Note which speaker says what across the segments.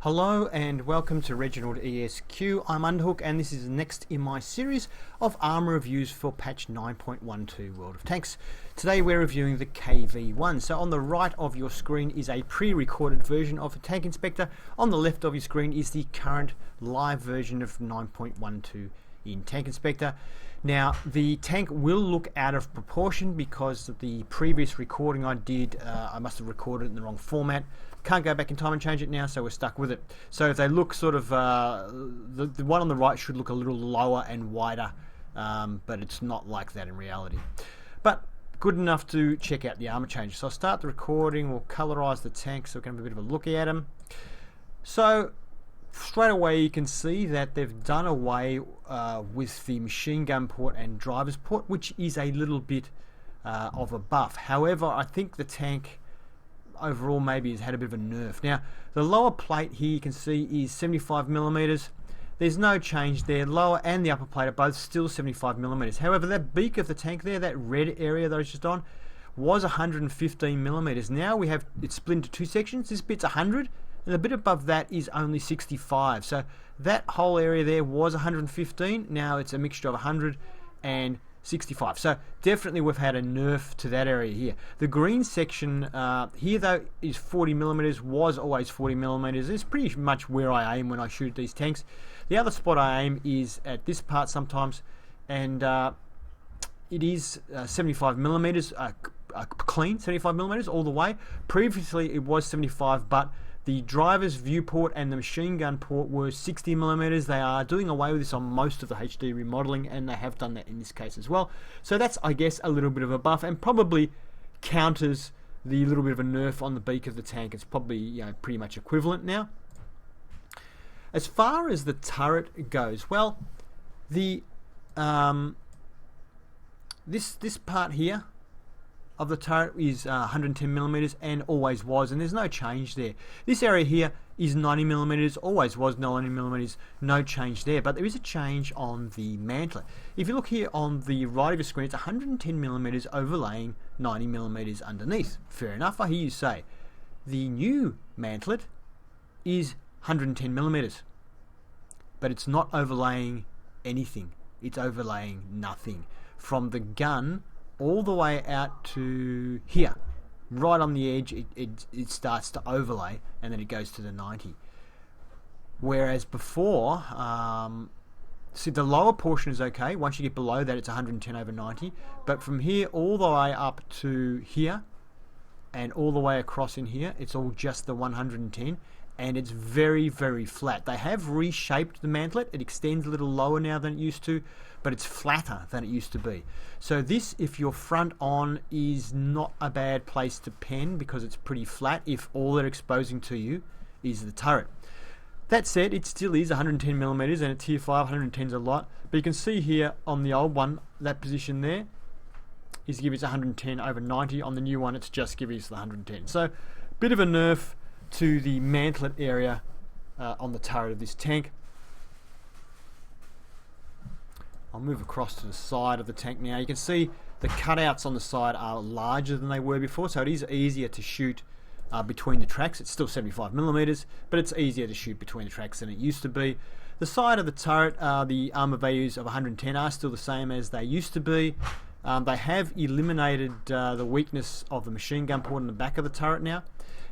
Speaker 1: Hello and welcome to Reginaldesq. I'm Underhook and this is next in my series of armour reviews for patch 9.12 World of Tanks. Today we're reviewing the KV-1. So on the right of your screen is a pre-recorded version of the Tank Inspector. On the left of your screen is the current live version of 9.12 in Tank Inspector. Now the tank will look out of proportion because of the previous recording I did. I must have recorded it in the wrong format. Can't go back in time and change it now, so we're stuck with it. So if they look sort of, the one on the right should look a little lower and wider, but it's not like that in reality. But good enough to check out the armour changes. So I'll start the recording, we'll colorise the tank so we can have a bit of a look at them. So straight away you can see that they've done away with the machine gun port and driver's port, which is a little bit of a buff. However, I think the tank overall maybe has had a bit of a nerf. Now the lower plate here you can see is 75mm. There's no change there. Lower and the upper plate are both still 75mm. However, that beak of the tank there, that red area that I was just on, was 115mm. Now we have it split into two sections. This bit's 100 and the bit above that is only 65. So that whole area there was 115. Now it's a mixture of 100 and 65. So definitely we've had a nerf to that area here. The green section here though is 40mm, was always 40mm. It's pretty much where I aim when I shoot these tanks. The other spot I aim is at this part sometimes, and it is 75mm, clean 75mm all the way. Previously it was 75, but the driver's viewport and the machine gun port were 60mm. They are doing away with this on most of the HD remodeling, and they have done that in this case as well. So that's, I guess, a little bit of a buff and probably counters the little bit of a nerf on the beak of the tank. It's probably, you know, pretty much equivalent now. As far as the turret goes, well, the this part here of the turret is 110mm and always was, and there's no change there. This area here is 90mm, always was 90mm, no change there, but there is a change on the mantlet. If you look here on the right of your screen, it's 110mm overlaying 90mm underneath. Fair enough, I hear you say. The new mantlet is 110mm, but it's not overlaying anything. It's overlaying nothing. From the gun all the way out to here, right on the edge, it starts to overlay, and then it goes to the 90. Whereas before, see, the lower portion is okay. Once you get below that, it's 110 over 90. But from here all the way up to here, and all the way across in here, it's all just the 110, and it's very, very flat. They have reshaped the mantlet. It extends a little lower now than it used to, but it's flatter than it used to be. So this, if you're front on, is not a bad place to pen because it's pretty flat if all they're exposing to you is the turret. That said, it still is 110mm, and at tier 5, 110's a lot. But you can see here on the old one, that position there is giving us 110 over 90. On the new one, it's just giving us the 110. So, bit of a nerf to the mantlet area on the turret of this tank. I'll move across to the side of the tank now. You can see the cutouts on the side are larger than they were before, so it is easier to shoot between the tracks. It's still 75mm, but it's easier to shoot between the tracks than it used to be. The side of the turret, the armour values of 110 are still the same as they used to be. They have eliminated the weakness of the machine gun port in the back of the turret now.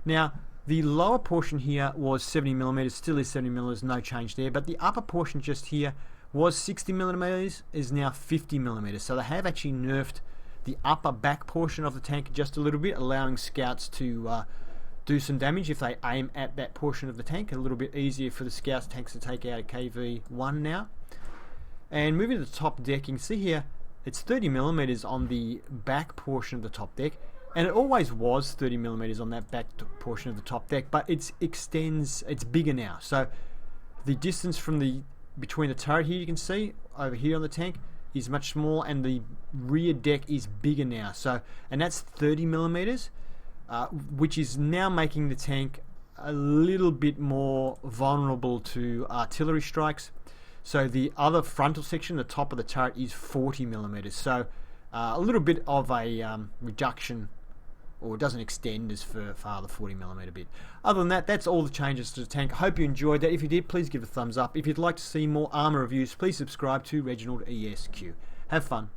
Speaker 1: Now, the lower portion here was 70mm, still is 70mm, no change there, but the upper portion just here was 60mm, is now 50mm. So they have actually nerfed the upper back portion of the tank just a little bit, allowing scouts to do some damage if they aim at that portion of the tank. A little bit easier for the scouts tanks to take out a KV-1 now. And moving to the top deck, you can see here it's 30mm on the back portion of the top deck, and it always was 30mm on that back portion of the top deck, but it extends, it's bigger now. So the distance from between the turret here, you can see over here on the tank, is much smaller, and the rear deck is bigger now. So, and that's 30mm, which is now making the tank a little bit more vulnerable to artillery strikes. So the other frontal section, the top of the turret, is 40mm. So a little bit of a reduction or it doesn't extend as far the 40mm bit. Other than that, that's all the changes to the tank. I hope you enjoyed that. If you did, please give a thumbs up. If you'd like to see more armour reviews, please subscribe to Reginaldesq. Have fun.